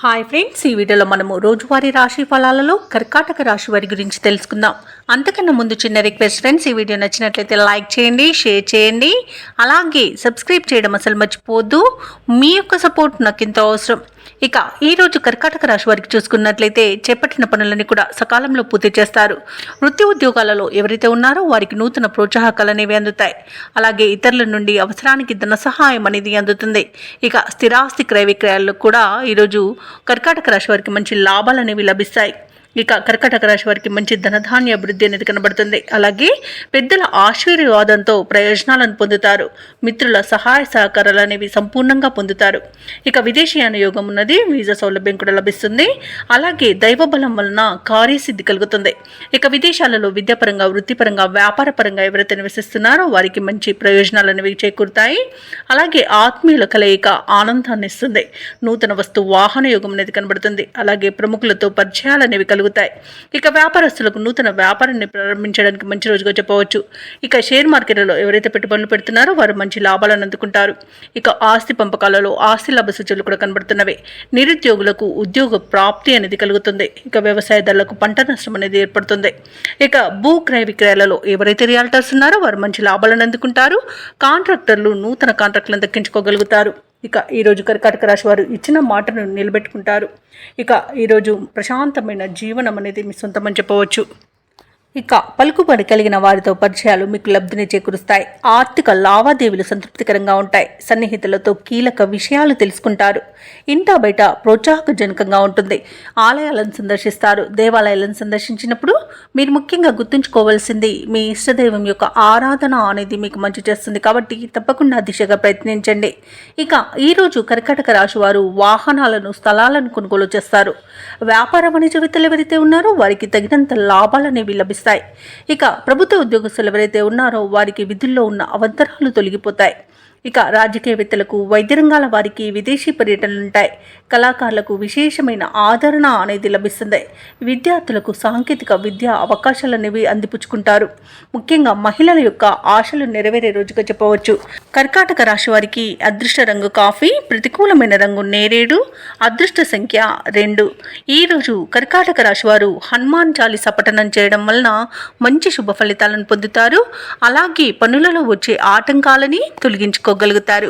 Hi friends, ఈ వీడియోలో మనము రోజువారీ రాశి ఫలాలలో కర్కాటక రాశి వారి గురించి తెలుసుకుందాం. అంతకన్నా ముందు చిన్న రిక్వెస్ట్ ఫ్రెండ్స్, ఈ వీడియో నచ్చినట్లయితే లైక్ చేయండి, షేర్ చేయండి, అలాగే సబ్స్క్రైబ్ చేయడం అసలు మర్చిపోవద్దు. మీ యొక్క సపోర్ట్ నాకు ఎంతో అవసరం. ఇక ఈరోజు కర్కాటక రాశి వారికి చూసుకున్నట్లయితే చేపట్టిన పనులన్నీ కూడా సకాలంలో పూర్తి చేస్తారు. వృత్తి ఉద్యోగాలలో ఎవరైతే ఉన్నారో వారికి నూతన ప్రోత్సాహకాలు అనేవి అందుతాయి. అలాగే ఇతరుల నుండి అవసరానికి ధన సహాయం అనేది అందుతుంది. ఇక స్థిరాస్తి క్రయ విక్రయాల్లో కూడా ఈరోజు కర్కాటక రాశి వారికి మంచి లాభాలు అనేవి లభిస్తాయి. ఇక కర్కాటక రాశి వారికి మంచి ధనధాన్య అభివృద్ధి అనేది కనబడుతుంది. అలాగే పెద్దల ఆశీర్వాదంతో ప్రయోజనాలను పొందుతారు. మిత్రుల సహాయ సహకారాలు అనేవి సంపూర్ణంగా పొందుతారు. ఇక విదేశీయాన యోగం ఉన్నది, వీసా సౌలభ్యం కూడా లభిస్తుంది. అలాగే దైవ బలం వలన కార్యసిద్ధి కలుగుతుంది. ఇక విదేశాలలో విద్యాపరంగా, వృత్తిపరంగా, వ్యాపార పరంగా ఎవరైతే నివసిస్తున్నారో వారికి మంచి ప్రయోజనాలు అనేవి చేకూరుతాయి. అలాగే ఆత్మీయుల కలయిక ఆనందాన్ని ఇస్తుంది. నూతన వస్తు వాహన యోగం అనేది కనబడుతుంది. అలాగే ప్రముఖులతో పరిచయాలు అనేవి కలుగుతాయి. ఇక వ్యాపారస్తులకు నూతన వ్యాపారాన్ని ప్రారంభించడానికి మంచి రోజుగా చెప్పవచ్చు. ఇక షేర్ మార్కెట్లలో ఎవరైతే పెట్టుబడులు పెడుతున్నారో వారు మంచి లాభాలను అందుకుంటారు. ఇక ఆస్తి పంపకాలలో ఆస్తి లాభ సూచనలు కూడా కనబడుతున్నవి. నిరుద్యోగులకు ఉద్యోగ ప్రాప్తి అనేది కలుగుతుంది. ఇక వ్యవసాయదారులకు పంట నష్టం అనేది ఏర్పడుతుంది. ఇక భూ క్రయ విక్రయాలలో ఎవరైతే రియాల్టర్స్ ఉన్నారో వారు మంచి లాభాలను అందుకుంటారు. కాంట్రాక్టర్లు నూతన కాంట్రాక్టులను దక్కించుకోగలుగుతారు. ఇక ఈరోజు కర్కాటక రాశి వారు ఇచ్చిన మాటను నిలబెట్టుకుంటారు. ఇక ఈరోజు ప్రశాంతమైన జీవనం అనేది మీ సొంతమని చెప్పవచ్చు. ఇక పలుకుబడి కలిగిన వారితో పరిచయాలు మీకు లబ్ధిని చేకూరుస్తాయి. ఆర్థిక లావాదేవీలు సంతృప్తికరంగా ఉంటాయి. సన్నిహితులతో కీలక విషయాలు తెలుసుకుంటారు. ఇంటా బయట ప్రోత్సాహకజనకంగా ఉంటుంది. ఆలయాలను సందర్శిస్తారు. దేవాలయాలను సందర్శించినప్పుడు మీరు ముఖ్యంగా గుర్తుంచుకోవాల్సింది మీ ఇష్టదైవం యొక్క ఆరాధన అనేది మీకు మంచి చేస్తుంది. కాబట్టి తప్పకుండా దిశగా ప్రయత్నించండి. ఇక ఈరోజు కర్కాటక రాశి వారు వాహనాలను, స్థలాలను కొనుగోలు చేస్తారు. వ్యాపార వాణిజ్యవేత్తలు ఎవరైతే ఉన్నారో వారికి తగినంత లాభాలనేవి లభిస్తాయి. ఇక ప్రభుత్వ ఉద్యోగస్తులు ఎవరైతే ఉన్నారో వారికి విధుల్లో ఉన్న అవంతరాలు తొలగిపోతాయి. ఇక రాజకీయవేత్తలకు, వైద్య రంగాల వారికి విదేశీ పర్యటనలుంటాయి. కళాకారులకు విశేషమైన ఆదరణ అనేది లభిస్తుంది. విద్యార్థులకు సాంకేతిక విద్యా అవకాశాలు అనేవి అందిపుచ్చుకుంటారు. ముఖ్యంగా మహిళల యొక్క ఆశలు నెరవేరే రోజుగా చెప్పవచ్చు. కర్కాటక రాశి వారికి అదృష్ట రంగు కాఫీ, ప్రతికూలమైన రంగు నేరేడు, అదృష్ట సంఖ్య 2. ఈరోజు కర్కాటక రాశి వారు హనుమాన్ చాలీసా పఠనం చేయడం వలన మంచి శుభ ఫలితాలను పొందుతారు. అలాగే పనులలో వచ్చే ఆటంకాలని తొలగించుకోగలుగుతారు.